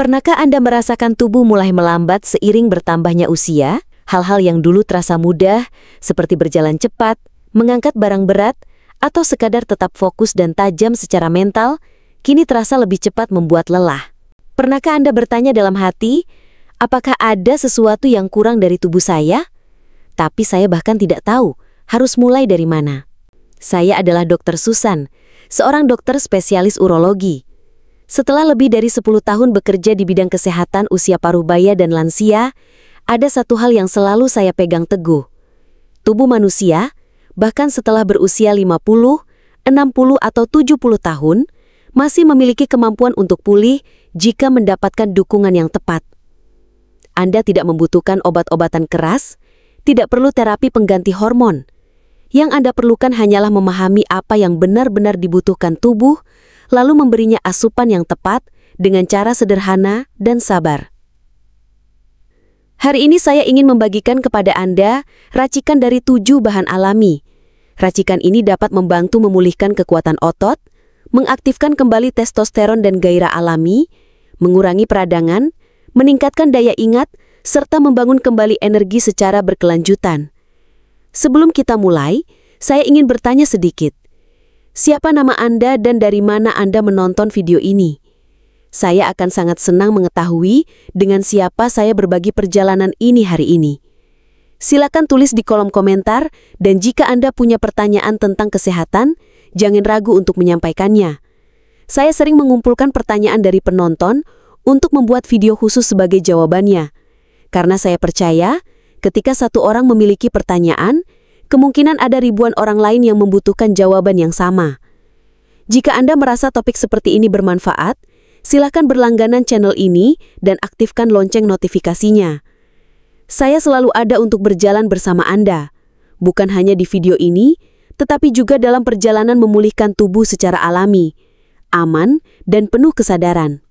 Pernahkah Anda merasakan tubuh mulai melambat seiring bertambahnya usia? Hal-hal yang dulu terasa mudah, seperti berjalan cepat, mengangkat barang berat, atau sekadar tetap fokus dan tajam secara mental, kini terasa lebih cepat membuat lelah. Pernahkah Anda bertanya dalam hati, apakah ada sesuatu yang kurang dari tubuh saya? Tapi saya bahkan tidak tahu harus mulai dari mana. Saya adalah Dr. Susan, seorang dokter spesialis urologi. Setelah lebih dari 10 tahun bekerja di bidang kesehatan usia parubaya dan lansia, ada satu hal yang selalu saya pegang teguh. Tubuh manusia, bahkan setelah berusia 50, 60 atau 70 tahun, masih memiliki kemampuan untuk pulih jika mendapatkan dukungan yang tepat. Anda tidak membutuhkan obat-obatan keras, tidak perlu terapi pengganti hormon. Yang Anda perlukan hanyalah memahami apa yang benar-benar dibutuhkan tubuh, lalu memberinya asupan yang tepat dengan cara sederhana dan sabar. Hari ini saya ingin membagikan kepada Anda racikan dari 7 bahan alami. Racikan ini dapat membantu memulihkan kekuatan otot, mengaktifkan kembali testosteron dan gairah alami, mengurangi peradangan, meningkatkan daya ingat, serta membangun kembali energi secara berkelanjutan. Sebelum kita mulai, saya ingin bertanya sedikit. Siapa nama Anda dan dari mana Anda menonton video ini? Saya akan sangat senang mengetahui dengan siapa saya berbagi perjalanan ini hari ini. Silakan tulis di kolom komentar, dan jika Anda punya pertanyaan tentang kesehatan, jangan ragu untuk menyampaikannya. Saya sering mengumpulkan pertanyaan dari penonton untuk membuat video khusus sebagai jawabannya. Karena saya percaya, ketika satu orang memiliki pertanyaan, kemungkinan ada ribuan orang lain yang membutuhkan jawaban yang sama. Jika Anda merasa topik seperti ini bermanfaat, silakan berlangganan channel ini dan aktifkan lonceng notifikasinya. Saya selalu ada untuk berjalan bersama Anda, bukan hanya di video ini, tetapi juga dalam perjalanan memulihkan tubuh secara alami, aman, dan penuh kesadaran.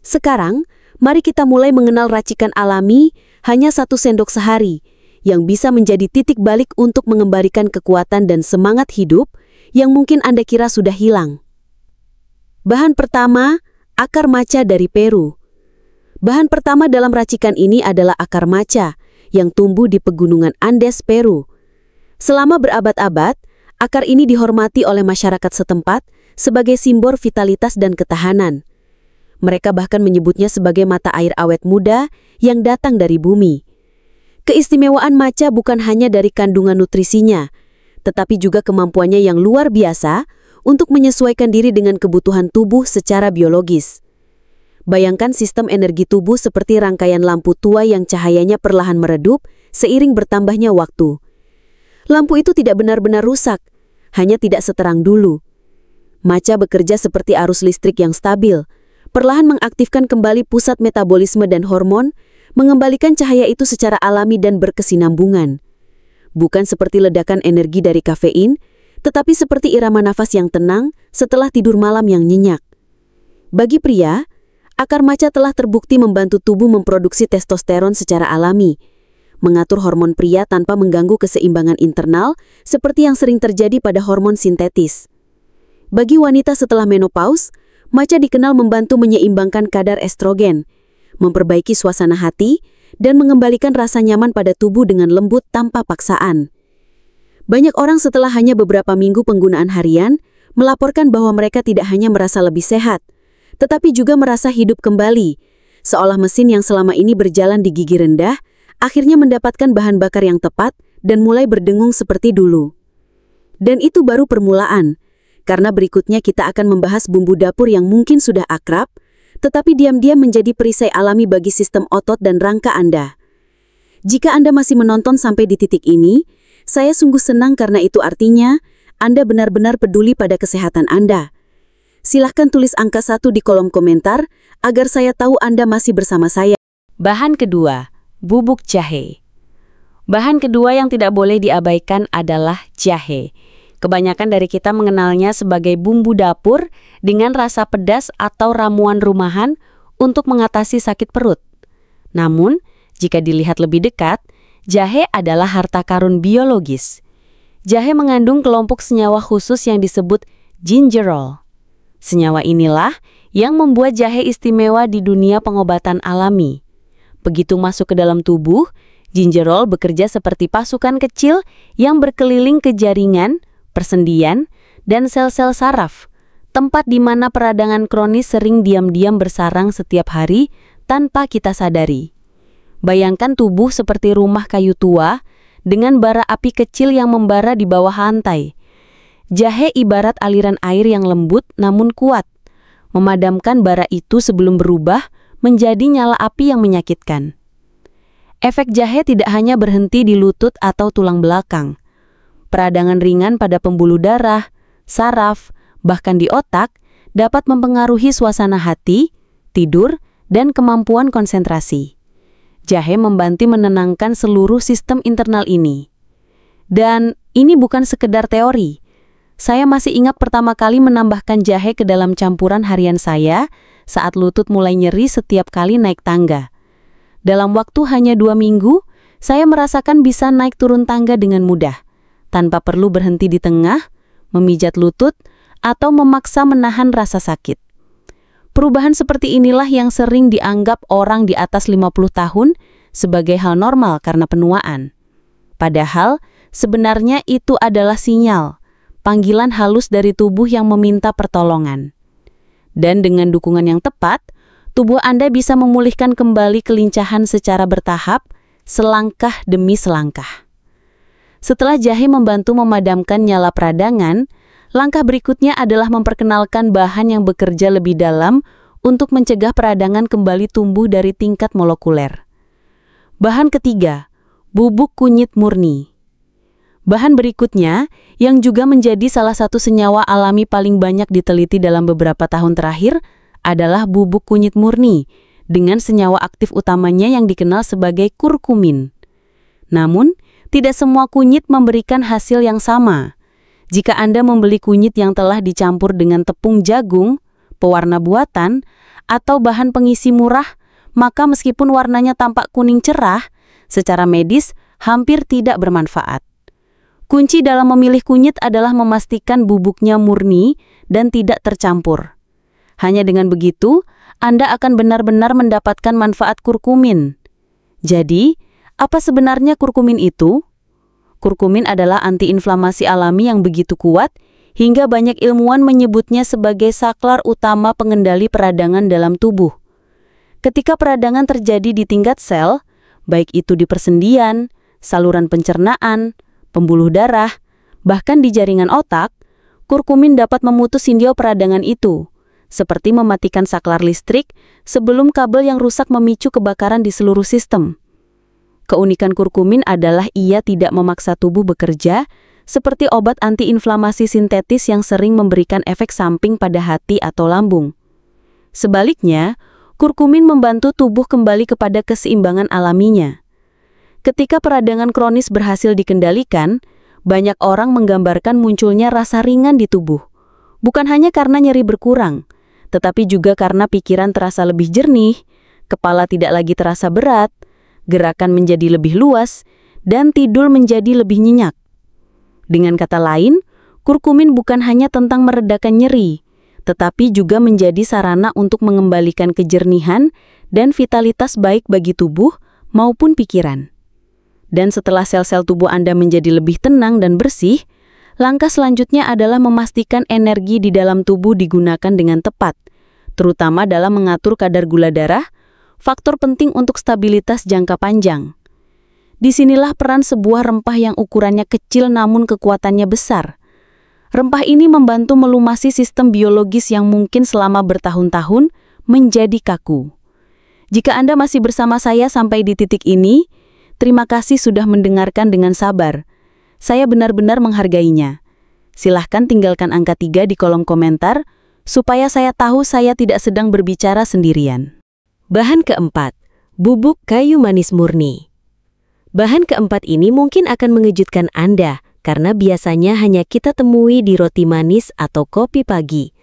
Sekarang, mari kita mulai mengenal racikan alami hanya 1 sendok sehari, yang bisa menjadi titik balik untuk mengembalikan kekuatan dan semangat hidup yang mungkin Anda kira sudah hilang. Bahan pertama, akar maca dari Peru. Bahan pertama dalam racikan ini adalah akar maca yang tumbuh di pegunungan Andes, Peru. Selama berabad-abad, akar ini dihormati oleh masyarakat setempat sebagai simbol vitalitas dan ketahanan. Mereka bahkan menyebutnya sebagai mata air awet muda yang datang dari bumi. Keistimewaan maca bukan hanya dari kandungan nutrisinya, tetapi juga kemampuannya yang luar biasa untuk menyesuaikan diri dengan kebutuhan tubuh secara biologis. Bayangkan sistem energi tubuh seperti rangkaian lampu tua yang cahayanya perlahan meredup seiring bertambahnya waktu. Lampu itu tidak benar-benar rusak, hanya tidak seterang dulu. Maca bekerja seperti arus listrik yang stabil, perlahan mengaktifkan kembali pusat metabolisme dan hormon, mengembalikan cahaya itu secara alami dan berkesinambungan. Bukan seperti ledakan energi dari kafein, tetapi seperti irama nafas yang tenang setelah tidur malam yang nyenyak. Bagi pria, akar maca telah terbukti membantu tubuh memproduksi testosteron secara alami, mengatur hormon pria tanpa mengganggu keseimbangan internal seperti yang sering terjadi pada hormon sintetis. Bagi wanita setelah menopause, maca dikenal membantu menyeimbangkan kadar estrogen, memperbaiki suasana hati, dan mengembalikan rasa nyaman pada tubuh dengan lembut tanpa paksaan. Banyak orang setelah hanya beberapa minggu penggunaan harian, melaporkan bahwa mereka tidak hanya merasa lebih sehat, tetapi juga merasa hidup kembali, seolah mesin yang selama ini berjalan di gigi rendah, akhirnya mendapatkan bahan bakar yang tepat dan mulai berdengung seperti dulu. Dan itu baru permulaan, karena berikutnya kita akan membahas bumbu dapur yang mungkin sudah akrab, tetapi diam-diam menjadi perisai alami bagi sistem otot dan rangka Anda. Jika Anda masih menonton sampai di titik ini, saya sungguh senang karena itu artinya Anda benar-benar peduli pada kesehatan Anda. Silahkan tulis angka 1 di kolom komentar agar saya tahu Anda masih bersama saya. Bahan kedua, bubuk jahe. Bahan kedua yang tidak boleh diabaikan adalah jahe. Kebanyakan dari kita mengenalnya sebagai bumbu dapur dengan rasa pedas atau ramuan rumahan untuk mengatasi sakit perut. Namun, jika dilihat lebih dekat, jahe adalah harta karun biologis. Jahe mengandung kelompok senyawa khusus yang disebut gingerol. Senyawa inilah yang membuat jahe istimewa di dunia pengobatan alami. Begitu masuk ke dalam tubuh, gingerol bekerja seperti pasukan kecil yang berkeliling ke jaringan, persendian, dan sel-sel saraf, tempat di mana peradangan kronis sering diam-diam bersarang setiap hari tanpa kita sadari. Bayangkan tubuh seperti rumah kayu tua dengan bara api kecil yang membara di bawah lantai. Jahe ibarat aliran air yang lembut namun kuat, memadamkan bara itu sebelum berubah menjadi nyala api yang menyakitkan. Efek jahe tidak hanya berhenti di lutut atau tulang belakang. Peradangan ringan pada pembuluh darah, saraf, bahkan di otak dapat mempengaruhi suasana hati, tidur, dan kemampuan konsentrasi. Jahe membantu menenangkan seluruh sistem internal ini. Dan ini bukan sekedar teori. Saya masih ingat pertama kali menambahkan jahe ke dalam campuran harian saya saat lutut mulai nyeri setiap kali naik tangga. Dalam waktu hanya 2 minggu, saya merasakan bisa naik turun tangga dengan mudah, tanpa perlu berhenti di tengah, memijat lutut, atau memaksa menahan rasa sakit. Perubahan seperti inilah yang sering dianggap orang di atas 50 tahun sebagai hal normal karena penuaan. Padahal, sebenarnya itu adalah sinyal, panggilan halus dari tubuh yang meminta pertolongan. Dan dengan dukungan yang tepat, tubuh Anda bisa memulihkan kembali kelincahan secara bertahap, selangkah demi selangkah. Setelah jahe membantu memadamkan nyala peradangan, langkah berikutnya adalah memperkenalkan bahan yang bekerja lebih dalam untuk mencegah peradangan kembali tumbuh dari tingkat molekuler. Bahan ketiga, bubuk kunyit murni. Bahan berikutnya, yang juga menjadi salah satu senyawa alami paling banyak diteliti dalam beberapa tahun terakhir, adalah bubuk kunyit murni, dengan senyawa aktif utamanya yang dikenal sebagai kurkumin. Namun, tidak semua kunyit memberikan hasil yang sama. Jika Anda membeli kunyit yang telah dicampur dengan tepung jagung, pewarna buatan, atau bahan pengisi murah, maka meskipun warnanya tampak kuning cerah, secara medis hampir tidak bermanfaat. Kunci dalam memilih kunyit adalah memastikan bubuknya murni dan tidak tercampur. Hanya dengan begitu, Anda akan benar-benar mendapatkan manfaat kurkumin. Jadi, apa sebenarnya kurkumin itu? Kurkumin adalah antiinflamasi alami yang begitu kuat, hingga banyak ilmuwan menyebutnya sebagai saklar utama pengendali peradangan dalam tubuh. Ketika peradangan terjadi di tingkat sel, baik itu di persendian, saluran pencernaan, pembuluh darah, bahkan di jaringan otak, kurkumin dapat memutus sindiau peradangan itu, seperti mematikan saklar listrik sebelum kabel yang rusak memicu kebakaran di seluruh sistem. Keunikan kurkumin adalah ia tidak memaksa tubuh bekerja, seperti obat antiinflamasi sintetis yang sering memberikan efek samping pada hati atau lambung. Sebaliknya, kurkumin membantu tubuh kembali kepada keseimbangan alaminya. Ketika peradangan kronis berhasil dikendalikan, banyak orang menggambarkan munculnya rasa ringan di tubuh. Bukan hanya karena nyeri berkurang, tetapi juga karena pikiran terasa lebih jernih, kepala tidak lagi terasa berat, gerakan menjadi lebih luas, dan tidur menjadi lebih nyenyak. Dengan kata lain, kurkumin bukan hanya tentang meredakan nyeri, tetapi juga menjadi sarana untuk mengembalikan kejernihan dan vitalitas baik bagi tubuh maupun pikiran. Dan setelah sel-sel tubuh Anda menjadi lebih tenang dan bersih, langkah selanjutnya adalah memastikan energi di dalam tubuh digunakan dengan tepat, terutama dalam mengatur kadar gula darah, faktor penting untuk stabilitas jangka panjang. Disinilah peran sebuah rempah yang ukurannya kecil namun kekuatannya besar. Rempah ini membantu melumasi sistem biologis yang mungkin selama bertahun-tahun menjadi kaku. Jika Anda masih bersama saya sampai di titik ini, terima kasih sudah mendengarkan dengan sabar. Saya benar-benar menghargainya. Silahkan tinggalkan angka 3 di kolom komentar, supaya saya tahu saya tidak sedang berbicara sendirian. Bahan keempat, bubuk kayu manis murni. Bahan keempat ini mungkin akan mengejutkan Anda, karena biasanya hanya kita temui di roti manis atau kopi pagi.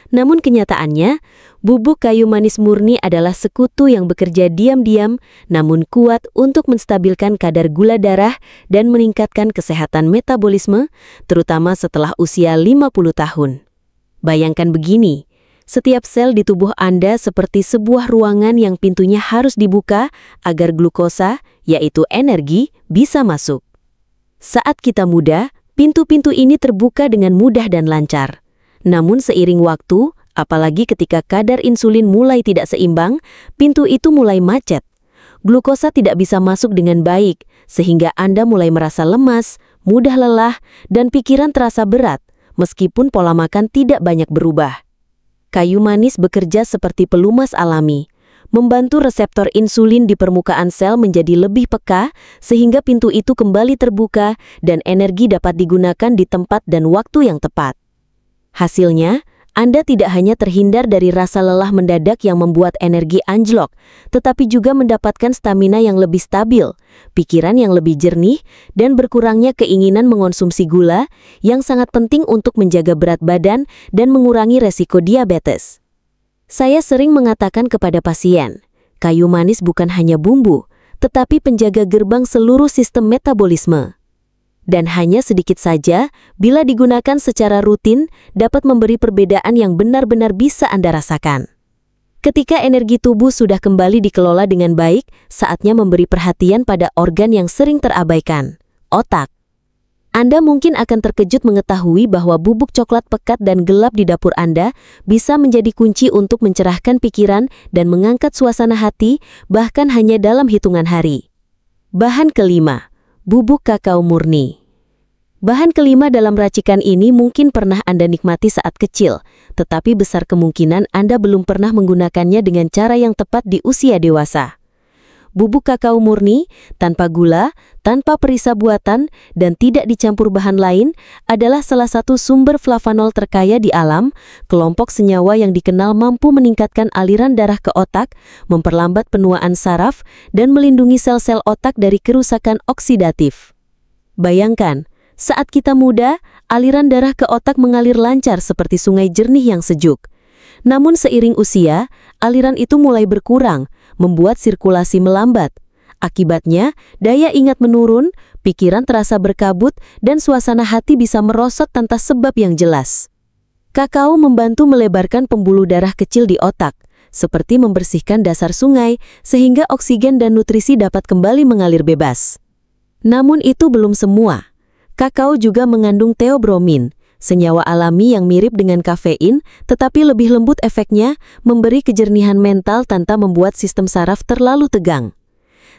Namun kenyataannya, bubuk kayu manis murni adalah sekutu yang bekerja diam-diam, namun kuat untuk menstabilkan kadar gula darah dan meningkatkan kesehatan metabolisme, terutama setelah usia 50 tahun. Bayangkan begini, Setiap sel di tubuh Anda seperti sebuah ruangan yang pintunya harus dibuka agar glukosa, yaitu energi, bisa masuk. Saat kita muda, pintu-pintu ini terbuka dengan mudah dan lancar. Namun seiring waktu, apalagi ketika kadar insulin mulai tidak seimbang, pintu itu mulai macet. Glukosa tidak bisa masuk dengan baik, sehingga Anda mulai merasa lemas, mudah lelah, dan pikiran terasa berat, meskipun pola makan tidak banyak berubah. Kayu manis bekerja seperti pelumas alami, membantu reseptor insulin di permukaan sel menjadi lebih peka, sehingga pintu itu kembali terbuka dan energi dapat digunakan di tempat dan waktu yang tepat. Hasilnya, Anda tidak hanya terhindar dari rasa lelah mendadak yang membuat energi anjlok, tetapi juga mendapatkan stamina yang lebih stabil, pikiran yang lebih jernih, dan berkurangnya keinginan mengonsumsi gula yang sangat penting untuk menjaga berat badan dan mengurangi resiko diabetes. Saya sering mengatakan kepada pasien, kayu manis bukan hanya bumbu, tetapi penjaga gerbang seluruh sistem metabolisme. Dan hanya sedikit saja, bila digunakan secara rutin, dapat memberi perbedaan yang benar-benar bisa Anda rasakan. Ketika energi tubuh sudah kembali dikelola dengan baik, saatnya memberi perhatian pada organ yang sering terabaikan, otak. Anda mungkin akan terkejut mengetahui bahwa bubuk coklat pekat dan gelap di dapur Anda bisa menjadi kunci untuk mencerahkan pikiran dan mengangkat suasana hati, bahkan hanya dalam hitungan hari. Bahan kelima, bubuk kakao murni. Bahan kelima dalam racikan ini mungkin pernah Anda nikmati saat kecil, tetapi besar kemungkinan Anda belum pernah menggunakannya dengan cara yang tepat di usia dewasa. Bubuk kakao murni, tanpa gula, tanpa perisa buatan, dan tidak dicampur bahan lain, adalah salah satu sumber flavanol terkaya di alam, kelompok senyawa yang dikenal mampu meningkatkan aliran darah ke otak, memperlambat penuaan saraf, dan melindungi sel-sel otak dari kerusakan oksidatif. Bayangkan, saat kita muda, aliran darah ke otak mengalir lancar seperti sungai jernih yang sejuk. Namun seiring usia, aliran itu mulai berkurang, membuat sirkulasi melambat. Akibatnya, daya ingat menurun, pikiran terasa berkabut, dan suasana hati bisa merosot tanpa sebab yang jelas. Kakao membantu melebarkan pembuluh darah kecil di otak, seperti membersihkan dasar sungai, sehingga oksigen dan nutrisi dapat kembali mengalir bebas. Namun itu belum semua. Kakao juga mengandung theobromin, senyawa alami yang mirip dengan kafein, tetapi lebih lembut efeknya, memberi kejernihan mental tanpa membuat sistem saraf terlalu tegang.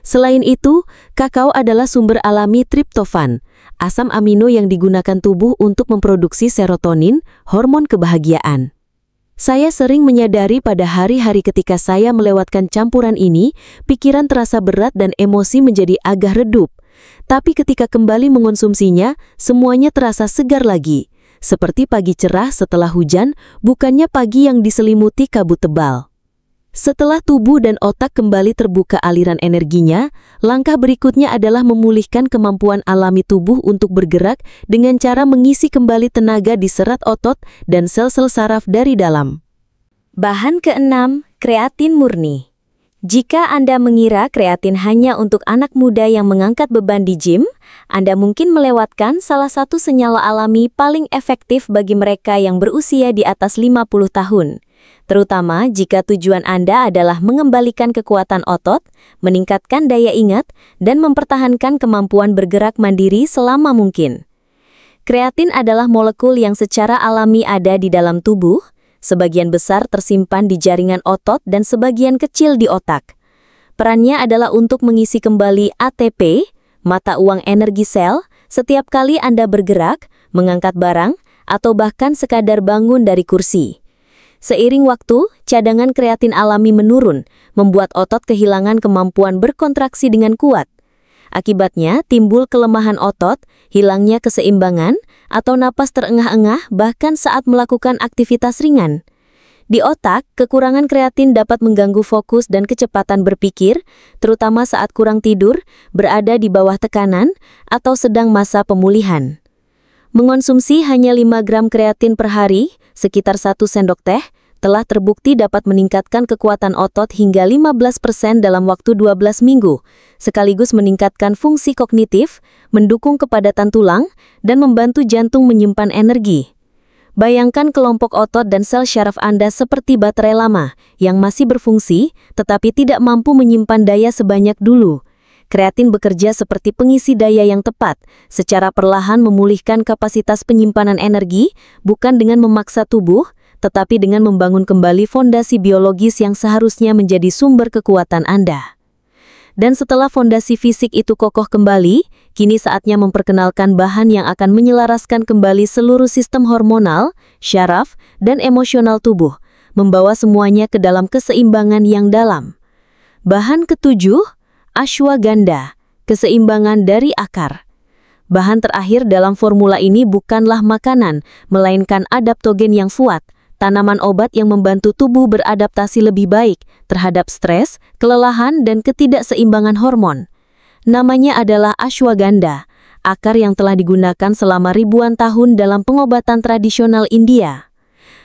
Selain itu, kakao adalah sumber alami triptofan, asam amino yang digunakan tubuh untuk memproduksi serotonin, hormon kebahagiaan. Saya sering menyadari pada hari-hari ketika saya melewatkan campuran ini, pikiran terasa berat dan emosi menjadi agak redup. Tapi ketika kembali mengonsumsinya, semuanya terasa segar lagi. Seperti pagi cerah setelah hujan, bukannya pagi yang diselimuti kabut tebal. Setelah tubuh dan otak kembali terbuka aliran energinya, langkah berikutnya adalah memulihkan kemampuan alami tubuh untuk bergerak dengan cara mengisi kembali tenaga di serat otot dan sel-sel saraf dari dalam. Bahan keenam, kreatin murni. Jika Anda mengira kreatin hanya untuk anak muda yang mengangkat beban di gym, Anda mungkin melewatkan salah satu senyawa alami paling efektif bagi mereka yang berusia di atas 50 tahun. Terutama jika tujuan Anda adalah mengembalikan kekuatan otot, meningkatkan daya ingat, dan mempertahankan kemampuan bergerak mandiri selama mungkin. Kreatin adalah molekul yang secara alami ada di dalam tubuh. Sebagian besar tersimpan di jaringan otot dan sebagian kecil di otak. Perannya adalah untuk mengisi kembali ATP, mata uang energi sel, setiap kali Anda bergerak, mengangkat barang, atau bahkan sekadar bangun dari kursi. Seiring waktu, cadangan kreatin alami menurun, membuat otot kehilangan kemampuan berkontraksi dengan kuat. Akibatnya, timbul kelemahan otot, hilangnya keseimbangan, atau napas terengah-engah bahkan saat melakukan aktivitas ringan. Di otak, kekurangan kreatin dapat mengganggu fokus dan kecepatan berpikir, terutama saat kurang tidur, berada di bawah tekanan, atau sedang masa pemulihan. Mengonsumsi hanya 5 gram kreatin per hari, sekitar 1 sendok teh, telah terbukti dapat meningkatkan kekuatan otot hingga 15% dalam waktu 12 minggu, sekaligus meningkatkan fungsi kognitif, mendukung kepadatan tulang, dan membantu jantung menyimpan energi. Bayangkan kelompok otot dan sel syaraf Anda seperti baterai lama yang masih berfungsi tetapi tidak mampu menyimpan daya sebanyak dulu. Kreatin bekerja seperti pengisi daya yang tepat, secara perlahan memulihkan kapasitas penyimpanan energi, bukan dengan memaksa tubuh, tetapi dengan membangun kembali fondasi biologis yang seharusnya menjadi sumber kekuatan Anda. Dan setelah fondasi fisik itu kokoh kembali, kini saatnya memperkenalkan bahan yang akan menyelaraskan kembali seluruh sistem hormonal, syaraf, dan emosional tubuh, membawa semuanya ke dalam keseimbangan yang dalam. Bahan ketujuh, ashwagandha, keseimbangan dari akar. Bahan terakhir dalam formula ini bukanlah makanan, melainkan adaptogen yang kuat, tanaman obat yang membantu tubuh beradaptasi lebih baik terhadap stres, kelelahan, dan ketidakseimbangan hormon. Namanya adalah ashwagandha, akar yang telah digunakan selama ribuan tahun dalam pengobatan tradisional India.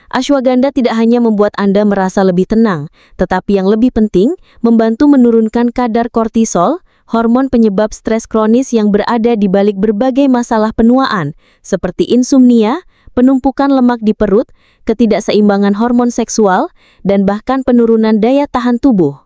Ashwagandha tidak hanya membuat Anda merasa lebih tenang, tetapi yang lebih penting, membantu menurunkan kadar kortisol, hormon penyebab stres kronis yang berada di balik berbagai masalah penuaan, seperti insomnia, penumpukan lemak di perut, ketidakseimbangan hormon seksual, dan bahkan penurunan daya tahan tubuh.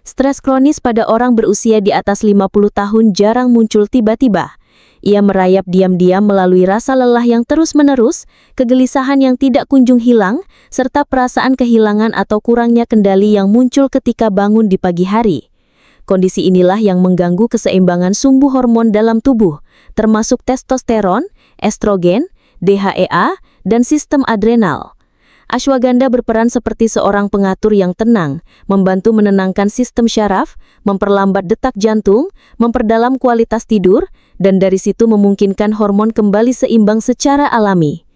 Stres kronis pada orang berusia di atas 50 tahun jarang muncul tiba-tiba. Ia merayap diam-diam melalui rasa lelah yang terus-menerus, kegelisahan yang tidak kunjung hilang, serta perasaan kehilangan atau kurangnya kendali yang muncul ketika bangun di pagi hari. Kondisi inilah yang mengganggu keseimbangan sumbu hormon dalam tubuh, termasuk testosteron, estrogen, DHEA, dan sistem adrenal. Ashwagandha berperan seperti seorang pengatur yang tenang, membantu menenangkan sistem syaraf, memperlambat detak jantung, memperdalam kualitas tidur, dan dari situ memungkinkan hormon kembali seimbang secara alami.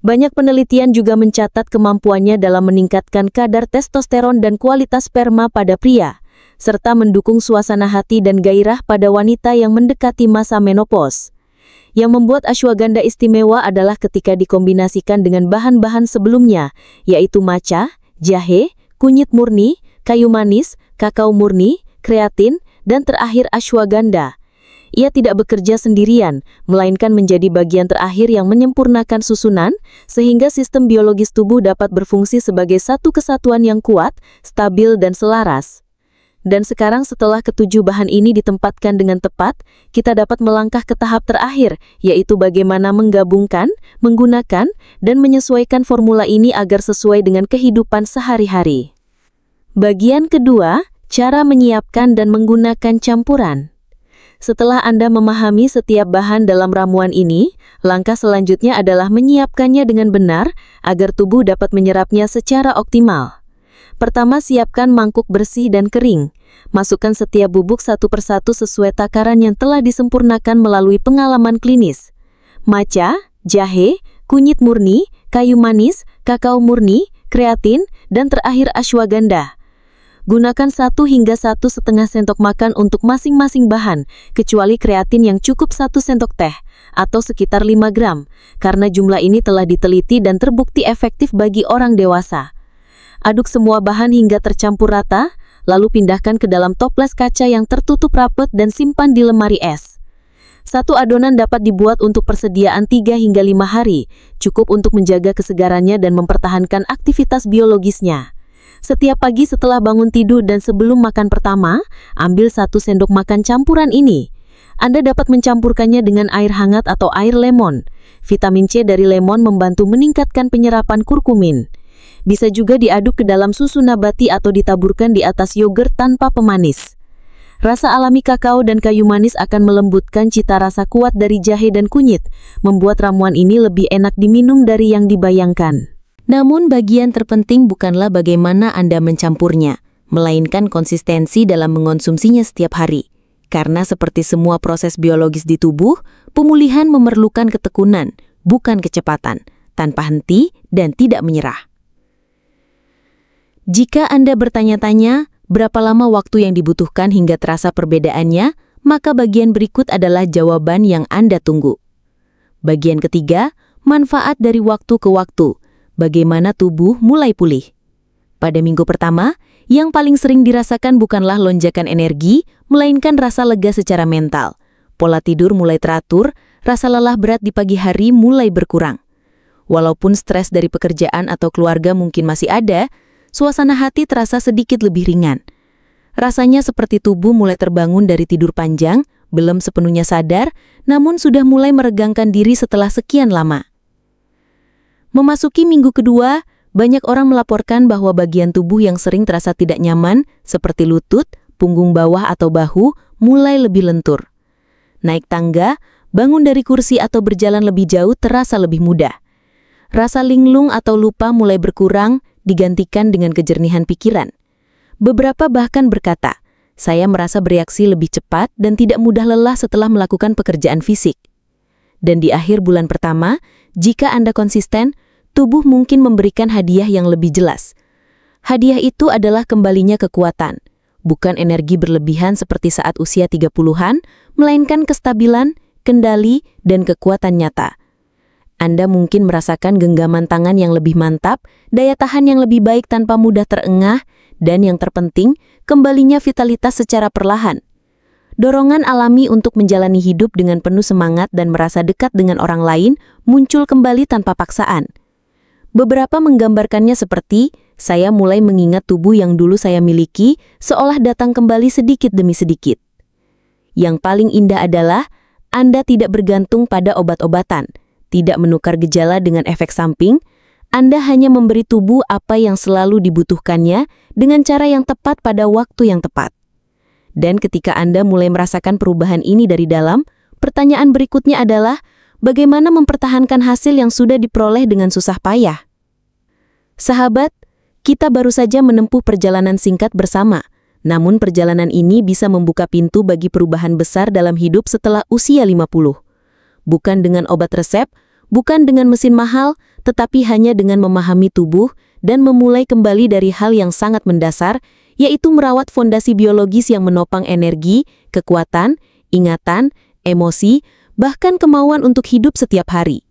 Banyak penelitian juga mencatat kemampuannya dalam meningkatkan kadar testosteron dan kualitas sperma pada pria, serta mendukung suasana hati dan gairah pada wanita yang mendekati masa menopause. Yang membuat ashwagandha istimewa adalah ketika dikombinasikan dengan bahan-bahan sebelumnya, yaitu matcha, jahe, kunyit murni, kayu manis, kakao murni, kreatin, dan terakhir ashwagandha. Ia tidak bekerja sendirian, melainkan menjadi bagian terakhir yang menyempurnakan susunan, sehingga sistem biologis tubuh dapat berfungsi sebagai satu kesatuan yang kuat, stabil, dan selaras. Dan sekarang setelah ketujuh bahan ini ditempatkan dengan tepat, kita dapat melangkah ke tahap terakhir, yaitu bagaimana menggabungkan, menggunakan, dan menyesuaikan formula ini agar sesuai dengan kehidupan sehari-hari. Bagian kedua, cara menyiapkan dan menggunakan campuran. Setelah Anda memahami setiap bahan dalam ramuan ini, langkah selanjutnya adalah menyiapkannya dengan benar agar tubuh dapat menyerapnya secara optimal. Pertama, siapkan mangkuk bersih dan kering. Masukkan setiap bubuk satu persatu sesuai takaran yang telah disempurnakan melalui pengalaman klinis. Matcha, jahe, kunyit murni, kayu manis, kakao murni, kreatin, dan terakhir ashwagandha. Gunakan 1 hingga 1,5 sendok makan untuk masing-masing bahan, kecuali kreatin yang cukup 1 sendok teh, atau sekitar 5 gram, karena jumlah ini telah diteliti dan terbukti efektif bagi orang dewasa. Aduk semua bahan hingga tercampur rata, lalu pindahkan ke dalam toples kaca yang tertutup rapat dan simpan di lemari es. Satu adonan dapat dibuat untuk persediaan 3 hingga 5 hari, cukup untuk menjaga kesegarannya dan mempertahankan aktivitas biologisnya. Setiap pagi setelah bangun tidur dan sebelum makan pertama, ambil 1 sendok makan campuran ini. Anda dapat mencampurkannya dengan air hangat atau air lemon. Vitamin C dari lemon membantu meningkatkan penyerapan kurkumin. Bisa juga diaduk ke dalam susu nabati atau ditaburkan di atas yogurt tanpa pemanis. Rasa alami kakao dan kayu manis akan melembutkan cita rasa kuat dari jahe dan kunyit, membuat ramuan ini lebih enak diminum dari yang dibayangkan. Namun bagian terpenting bukanlah bagaimana Anda mencampurnya, melainkan konsistensi dalam mengonsumsinya setiap hari. Karena seperti semua proses biologis di tubuh, pemulihan memerlukan ketekunan, bukan kecepatan, tanpa henti dan tidak menyerah. Jika Anda bertanya-tanya berapa lama waktu yang dibutuhkan hingga terasa perbedaannya, maka bagian berikut adalah jawaban yang Anda tunggu. Bagian ketiga, manfaat dari waktu ke waktu, bagaimana tubuh mulai pulih. Pada minggu pertama, yang paling sering dirasakan bukanlah lonjakan energi, melainkan rasa lega secara mental. Pola tidur mulai teratur, rasa lelah berat di pagi hari mulai berkurang. Walaupun stres dari pekerjaan atau keluarga mungkin masih ada, suasana hati terasa sedikit lebih ringan. Rasanya seperti tubuh mulai terbangun dari tidur panjang, belum sepenuhnya sadar, namun sudah mulai meregangkan diri setelah sekian lama. Memasuki minggu kedua, banyak orang melaporkan bahwa bagian tubuh yang sering terasa tidak nyaman, seperti lutut, punggung bawah atau bahu, mulai lebih lentur. Naik tangga, bangun dari kursi atau berjalan lebih jauh terasa lebih mudah. Rasa linglung atau lupa mulai berkurang, digantikan dengan kejernihan pikiran. Beberapa bahkan berkata, saya merasa bereaksi lebih cepat dan tidak mudah lelah setelah melakukan pekerjaan fisik. Dan di akhir bulan pertama, jika Anda konsisten, tubuh mungkin memberikan hadiah yang lebih jelas. Hadiah itu adalah kembalinya kekuatan, bukan energi berlebihan seperti saat usia 30-an, melainkan kestabilan, kendali, dan kekuatan nyata. Anda mungkin merasakan genggaman tangan yang lebih mantap, daya tahan yang lebih baik tanpa mudah terengah, dan yang terpenting, kembalinya vitalitas secara perlahan. Dorongan alami untuk menjalani hidup dengan penuh semangat dan merasa dekat dengan orang lain muncul kembali tanpa paksaan. Beberapa menggambarkannya seperti, saya mulai mengingat tubuh yang dulu saya miliki, seolah datang kembali sedikit demi sedikit. Yang paling indah adalah, Anda tidak bergantung pada obat-obatan, tidak menukar gejala dengan efek samping, Anda hanya memberi tubuh apa yang selalu dibutuhkannya dengan cara yang tepat pada waktu yang tepat. Dan ketika Anda mulai merasakan perubahan ini dari dalam, pertanyaan berikutnya adalah, bagaimana mempertahankan hasil yang sudah diperoleh dengan susah payah? Sahabat, kita baru saja menempuh perjalanan singkat bersama, namun perjalanan ini bisa membuka pintu bagi perubahan besar dalam hidup setelah usia 50. Bukan dengan obat resep, bukan dengan mesin mahal, tetapi hanya dengan memahami tubuh dan memulai kembali dari hal yang sangat mendasar, yaitu merawat fondasi biologis yang menopang energi, kekuatan, ingatan, emosi, bahkan kemauan untuk hidup setiap hari.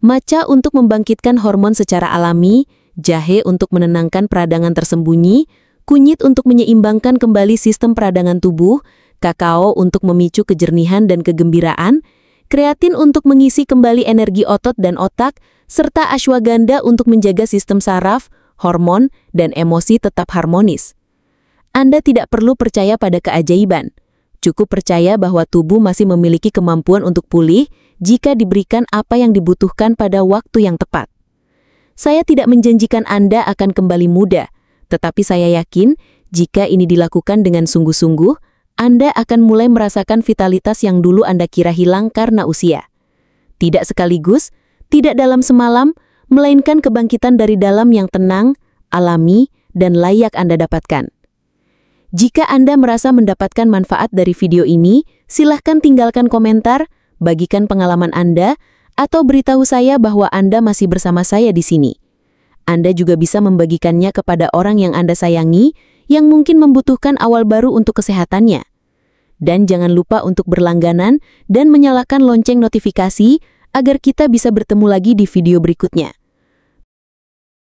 Matcha untuk membangkitkan hormon secara alami, jahe untuk menenangkan peradangan tersembunyi, kunyit untuk menyeimbangkan kembali sistem peradangan tubuh, kakao untuk memicu kejernihan dan kegembiraan, kreatin untuk mengisi kembali energi otot dan otak, serta ashwagandha untuk menjaga sistem saraf, hormon, dan emosi tetap harmonis. Anda tidak perlu percaya pada keajaiban. Cukup percaya bahwa tubuh masih memiliki kemampuan untuk pulih jika diberikan apa yang dibutuhkan pada waktu yang tepat. Saya tidak menjanjikan Anda akan kembali muda, tetapi saya yakin jika ini dilakukan dengan sungguh-sungguh, Anda akan mulai merasakan vitalitas yang dulu Anda kira hilang karena usia. Tidak sekaligus, tidak dalam semalam, melainkan kebangkitan dari dalam yang tenang, alami, dan layak Anda dapatkan. Jika Anda merasa mendapatkan manfaat dari video ini, silahkan tinggalkan komentar, bagikan pengalaman Anda, atau beritahu saya bahwa Anda masih bersama saya di sini. Anda juga bisa membagikannya kepada orang yang Anda sayangi, yang mungkin membutuhkan awal baru untuk kesehatannya. Dan jangan lupa untuk berlangganan dan menyalakan lonceng notifikasi agar kita bisa bertemu lagi di video berikutnya.